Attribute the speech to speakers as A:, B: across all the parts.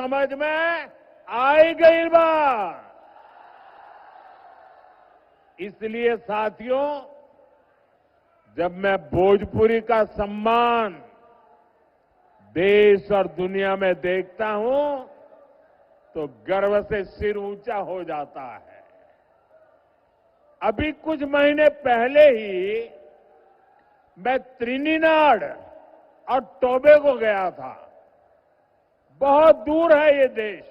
A: समझ में आई गई बात। इसलिए साथियों, जब मैं भोजपुरी का सम्मान देश और दुनिया में देखता हूं तो गर्व से सिर ऊंचा हो जाता है। अभी कुछ महीने पहले ही मैं त्रिनिदाद और टोबैगो गया था। बहुत दूर है ये देश।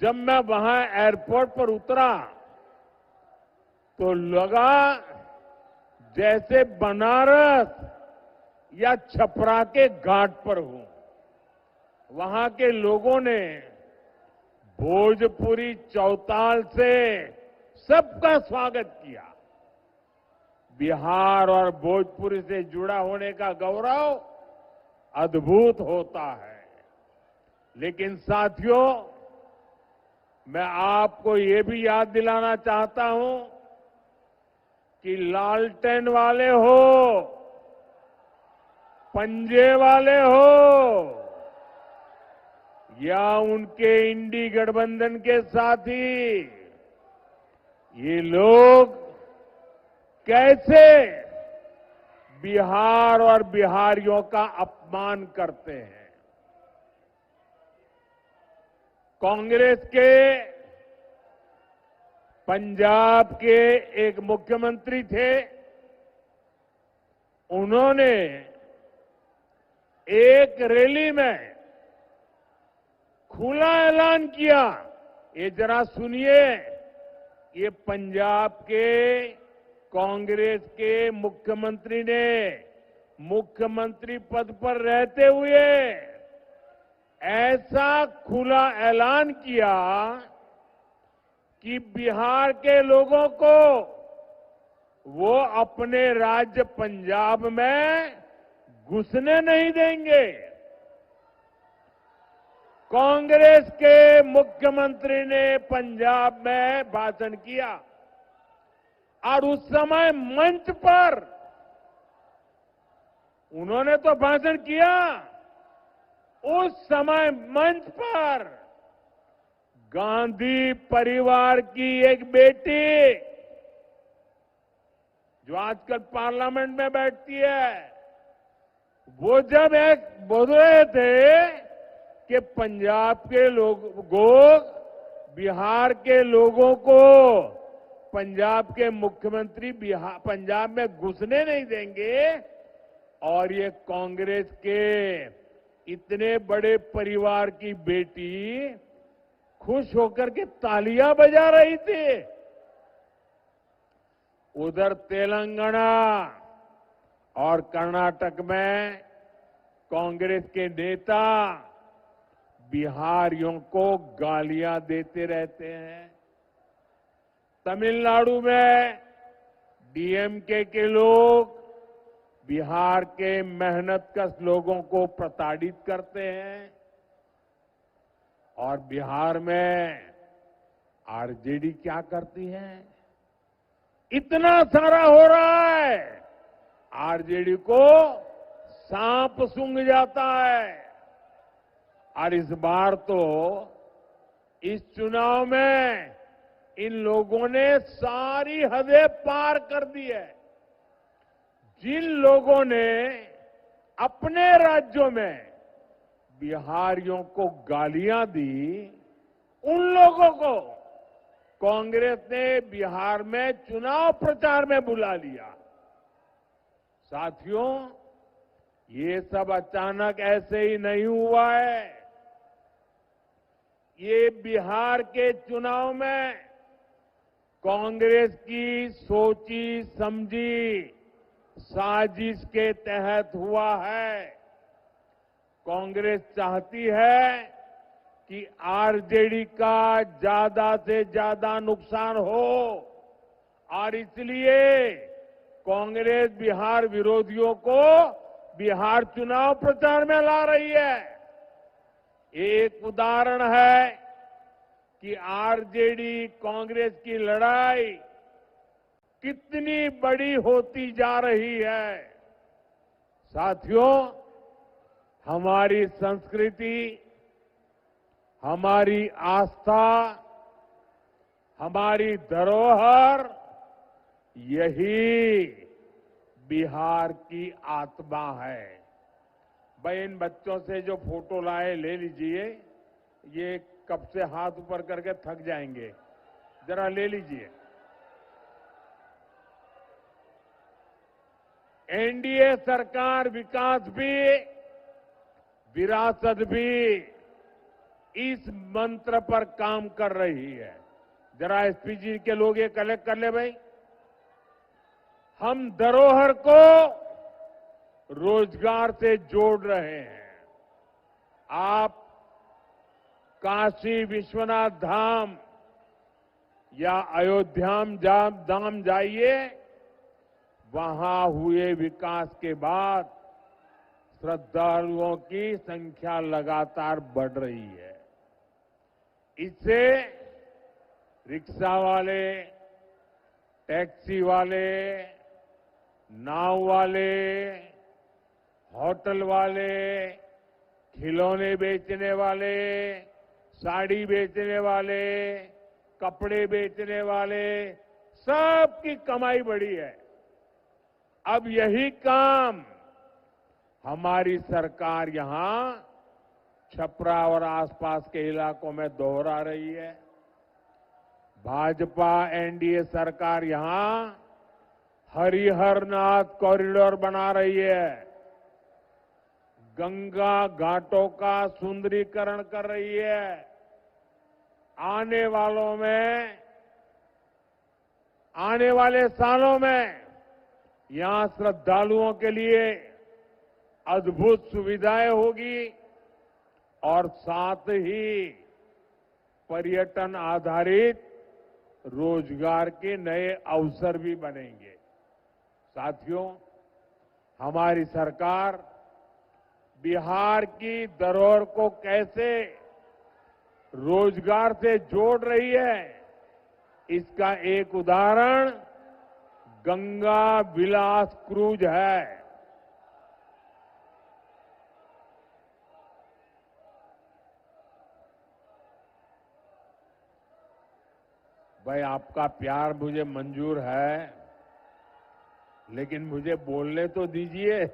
A: जब मैं वहां एयरपोर्ट पर उतरा तो लगा जैसे बनारस या छपरा के घाट पर हूं। वहां के लोगों ने भोजपुरी चौताल से सबका स्वागत किया। बिहार और भोजपुरी से जुड़ा होने का गौरव अद्भुत होता है। लेकिन साथियों, मैं आपको ये भी याद दिलाना चाहता हूं कि लालटेन वाले हो, पंजे वाले हो या उनके इंडी गठबंधन के साथी, ये लोग कैसे बिहार और बिहारियों का अपमान करते हैं। कांग्रेस के पंजाब के एक मुख्यमंत्री थे। उन्होंने एक रैली में खुला ऐलान किया। ये जरा सुनिए, ये पंजाब के कांग्रेस के मुख्यमंत्री ने मुख्यमंत्री पद पर रहते हुए ऐसा खुला ऐलान किया कि बिहार के लोगों को वो अपने राज्य पंजाब में घुसने नहीं देंगे। कांग्रेस के मुख्यमंत्री ने पंजाब में भाषण किया और उस समय मंच पर उन्होंने तो भाषण किया, उस समय मंच पर गांधी परिवार की एक बेटी जो आजकल पार्लियामेंट में बैठती है, वो जब एक बोल रहे थे कि पंजाब के लोग बिहार के लोगों को पंजाब के मुख्यमंत्री पंजाब में घुसने नहीं देंगे, और ये कांग्रेस के इतने बड़े परिवार की बेटी खुश होकर के तालियां बजा रही थी। उधर तेलंगाना और कर्नाटक में कांग्रेस के नेता बिहारियों को गालियां देते रहते हैं। तमिलनाडु में डीएमके के लोग बिहार के मेहनतकश लोगों को प्रताड़ित करते हैं, और बिहार में आरजेडी क्या करती है? इतना सारा हो रहा है, आरजेडी को सांप सूंघ जाता है। और इस बार तो इस चुनाव में इन लोगों ने सारी हदें पार कर दी है। जिन लोगों ने अपने राज्यों में बिहारियों को गालियां दी, उन लोगों को कांग्रेस ने बिहार में चुनाव प्रचार में बुला लिया। साथियों, ये सब अचानक ऐसे ही नहीं हुआ है। ये बिहार के चुनाव में कांग्रेस की सोची समझी साजिश के तहत हुआ है। कांग्रेस चाहती है कि आरजेडी का ज्यादा से ज्यादा नुकसान हो, और इसलिए कांग्रेस बिहार विरोधियों को बिहार चुनाव प्रचार में ला रही है। एक उदाहरण है कि आरजेडी कांग्रेस की लड़ाई कितनी बड़ी होती जा रही है। साथियों, हमारी संस्कृति हमारी आस्था, हमारी धरोहर, यही बिहार की आत्मा है। भाई, इन बच्चों से जो फोटो लाए ले लीजिए। ये कब से हाथ ऊपर करके थक जाएंगे, जरा ले लीजिए। एनडीए सरकार विकास भी, विरासत भी, इस मंत्र पर काम कर रही है। जरा एसपीजी के लोग ये कलेक्ट कर ले भाई। हम धरोहर को रोजगार से जोड़ रहे हैं। आप काशी विश्वनाथ धाम या अयोध्या धाम जाइए, वहां हुए विकास के बाद श्रद्धालुओं की संख्या लगातार बढ़ रही है। इससे रिक्शा वाले, टैक्सी वाले, नाव वाले, होटल वाले, खिलौने बेचने वाले, साड़ी बेचने वाले, कपड़े बेचने वाले, सबकी कमाई बढ़ी है। अब यही काम हमारी सरकार यहां छपरा और आसपास के इलाकों में दोहरा रही है। भाजपा एनडीए सरकार यहां हरिहरनाथ कॉरिडोर बना रही है, गंगा घाटों का सुंदरीकरण कर रही है। आने वाले सालों में यहां श्रद्धालुओं के लिए अद्भुत सुविधाएं होगी और साथ ही पर्यटन आधारित रोजगार के नए अवसर भी बनेंगे। साथियों, हमारी सरकार बिहार की धरोहर को कैसे रोजगार से जोड़ रही है, इसका एक उदाहरण गंगा विलास क्रूज है। भाई, आपका प्यार मुझे मंजूर है, लेकिन मुझे बोलने तो दीजिए।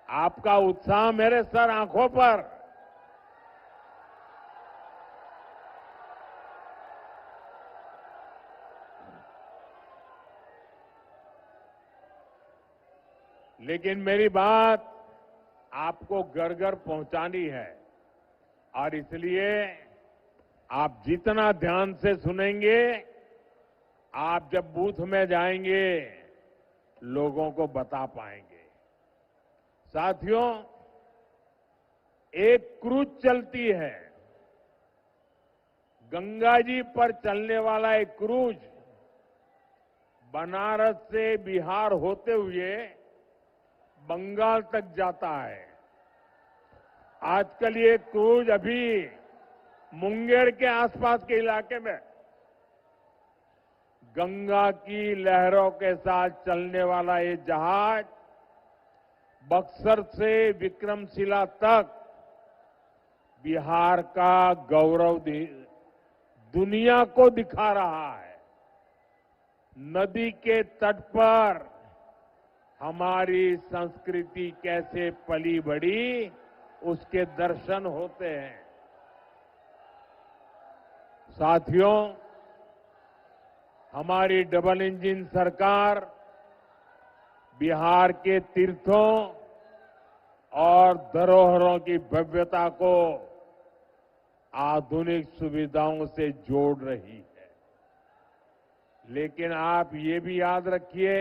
A: आपका उत्साह मेरे सर आंखों पर। लेकिन मेरी बात आपको घर घर पहुंचानी है, और इसलिए आप जितना ध्यान से सुनेंगे, आप जब बूथ में जाएंगे लोगों को बता पाएंगे। साथियों, एक क्रूज चलती है, गंगा जी पर चलने वाला एक क्रूज बनारस से बिहार होते हुए बंगाल तक जाता है। आजकल ये क्रूज अभी मुंगेर के आसपास के इलाके में गंगा की लहरों के साथ चलने वाला ये जहाज बक्सर से विक्रमशिला तक बिहार का गौरव दुनिया को दिखा रहा है। नदी के तट पर हमारी संस्कृति कैसे पली बढ़ी, उसके दर्शन होते हैं। साथियों, हमारी डबल इंजन सरकार बिहार के तीर्थों और धरोहरों की भव्यता को आधुनिक सुविधाओं से जोड़ रही है। लेकिन आप ये भी याद रखिए,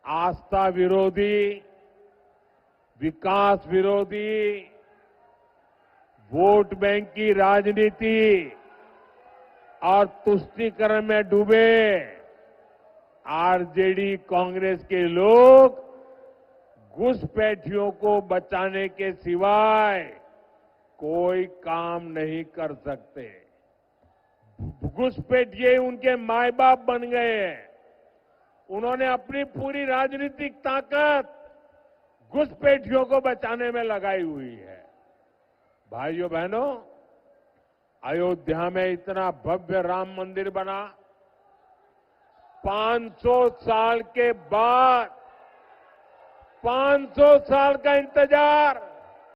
A: आस्था विरोधी, विकास विरोधी, वोट बैंक की राजनीति और तुष्टीकरण में डूबे आरजेडी कांग्रेस के लोग घुसपैठियों को बचाने के सिवाय कोई काम नहीं कर सकते। घुसपैठिए उनके माए बाप बन गए हैं। उन्होंने अपनी पूरी राजनीतिक ताकत घुसपैठियों को बचाने में लगाई हुई है। भाइयों बहनों, अयोध्या में इतना भव्य राम मंदिर बना, 500 साल के बाद, 500 साल का इंतजार,